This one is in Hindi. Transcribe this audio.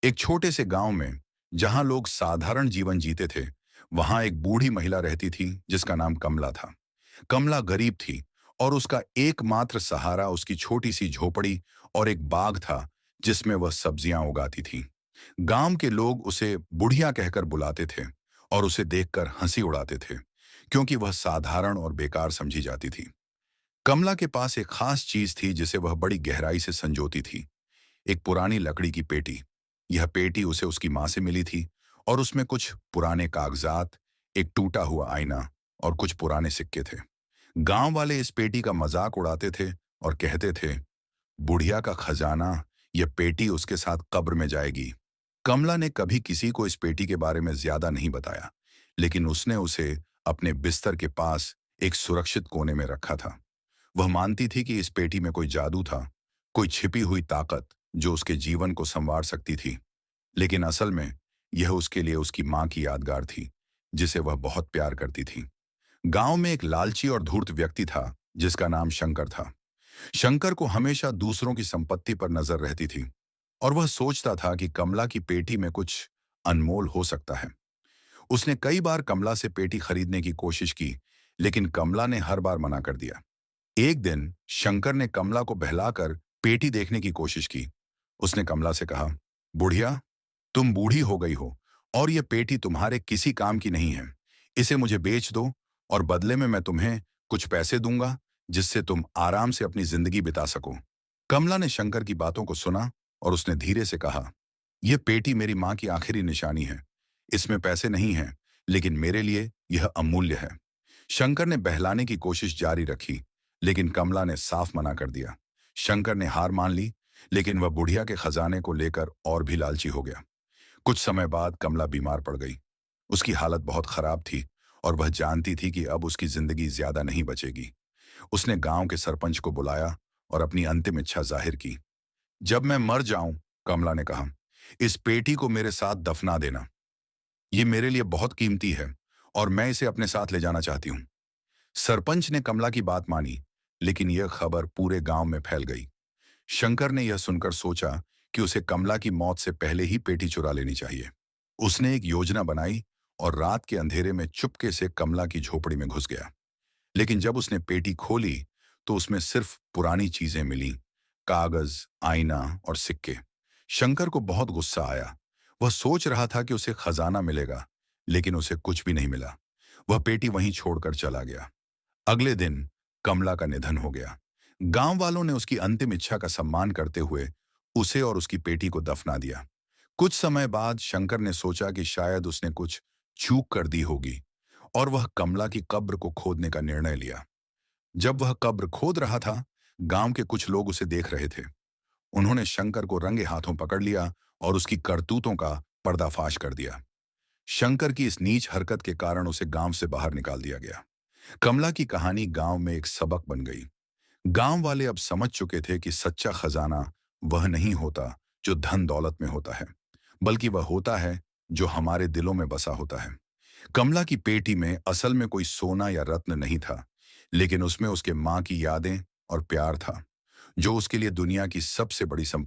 एक छोटे से गांव में जहां लोग साधारण जीवन जीते थे, वहां एक बूढ़ी महिला रहती थी जिसका नाम कमला था। कमला गरीब थी और उसका एकमात्र सहारा उसकी छोटी सी झोपड़ी और एक बाग था जिसमें वह सब्जियां उगाती थी। गांव के लोग उसे बुढ़िया कहकर बुलाते थे और उसे देखकर हंसी उड़ाते थे, क्योंकि वह साधारण और बेकार समझी जाती थी। कमला के पास एक खास चीज थी जिसे वह बड़ी गहराई से संजोती थी। एक पुरानी लकड़ी की पेटी। यह पेटी उसे उसकी माँ से मिली थी और उसमें कुछ पुराने कागजात, एक टूटा हुआ आईना और कुछ पुराने सिक्के थे। गांव वाले इस पेटी का मजाक उड़ाते थे और कहते थे, बुढ़िया का खजाना, यह पेटी उसके साथ कब्र में जाएगी। कमला ने कभी किसी को इस पेटी के बारे में ज्यादा नहीं बताया, लेकिन उसने उसे अपने बिस्तर के पास एक सुरक्षित कोने में रखा था। वह मानती थी कि इस पेटी में कोई जादू था, कोई छिपी हुई ताकत जो उसके जीवन को संवार सकती थी। लेकिन असल में यह उसके लिए उसकी माँ की यादगार थी, जिसे वह बहुत प्यार करती थी। गांव में एक लालची और धूर्त व्यक्ति था जिसका नाम शंकर था। शंकर को हमेशा दूसरों की संपत्ति पर नजर रहती थी और वह सोचता था कि कमला की पेटी में कुछ अनमोल हो सकता है। उसने कई बार कमला से पेटी खरीदने की कोशिश की, लेकिन कमला ने हर बार मना कर दिया। एक दिन शंकर ने कमला को बहलाकर पेटी देखने की कोशिश की। उसने कमला से कहा, बुढ़िया, तुम बूढ़ी हो गई हो और यह पेटी तुम्हारे किसी काम की नहीं है। इसे मुझे बेच दो और बदले में मैं तुम्हें कुछ पैसे दूंगा जिससे तुम आराम से अपनी जिंदगी बिता सको। कमला ने शंकर की बातों को सुना और उसने धीरे से कहा, यह पेटी मेरी माँ की आखिरी निशानी है। इसमें पैसे नहीं हैं, लेकिन मेरे लिए यह अमूल्य है। शंकर ने बहलाने की कोशिश जारी रखी, लेकिन कमला ने साफ मना कर दिया। शंकर ने हार मान ली, लेकिन वह बुढ़िया के खजाने को लेकर और भी लालची हो गया। कुछ समय बाद कमला बीमार पड़ गई। उसकी हालत बहुत खराब थी और वह जानती थी कि अब उसकी जिंदगी ज्यादा नहीं बचेगी। उसने गांव के सरपंच को बुलाया और अपनी अंतिम इच्छा जाहिर की। जब मैं मर जाऊं, कमला ने कहा, इस पेटी को मेरे साथ दफना देना। ये मेरे लिए बहुत कीमती है और मैं इसे अपने साथ ले जाना चाहती हूँ। सरपंच ने कमला की बात मानी, लेकिन यह खबर पूरे गांव में फैल गई। शंकर ने यह सुनकर सोचा कि उसे कमला की मौत से पहले ही पेटी चुरा लेनी चाहिए। उसने एक योजना बनाई और रात के अंधेरे में चुपके से कमला की झोपड़ी में घुस गया। लेकिन जब उसने पेटी खोली तो उसमें सिर्फ पुरानी चीजें मिली, कागज, आईना और सिक्के। शंकर को बहुत गुस्सा आया। वह सोच रहा था कि उसे खजाना मिलेगा, लेकिन उसे कुछ भी नहीं मिला। वह पेटी वहीं छोड़कर चला गया। अगले दिन कमला का निधन हो गया। गांव वालों ने उसकी अंतिम इच्छा का सम्मान करते हुए उसे और उसकी पेटी को दफना दिया। कुछ समय बाद शंकर ने सोचा कि शायद उसने कुछ चूक कर दी होगी और वह कमला की कब्र को खोदने का निर्णय लिया। जब वह कब्र खोद रहा था, गांव के कुछ लोग उसे देख रहे थे। उन्होंने शंकर को रंगे हाथों पकड़ लिया और उसकी करतूतों का पर्दाफाश कर दिया। शंकर की इस नीच हरकत के कारण उसे गांव से बाहर निकाल दिया गया। कमला की कहानी गांव में एक सबक बन गई। गांव वाले अब समझ चुके थे कि सच्चा खजाना वह नहीं होता जो धन दौलत में होता है, बल्कि वह होता है जो हमारे दिलों में बसा होता है। कमला की पेटी में असल में कोई सोना या रत्न नहीं था, लेकिन उसमें उसके माँ की यादें और प्यार था, जो उसके लिए दुनिया की सबसे बड़ी संपत्ति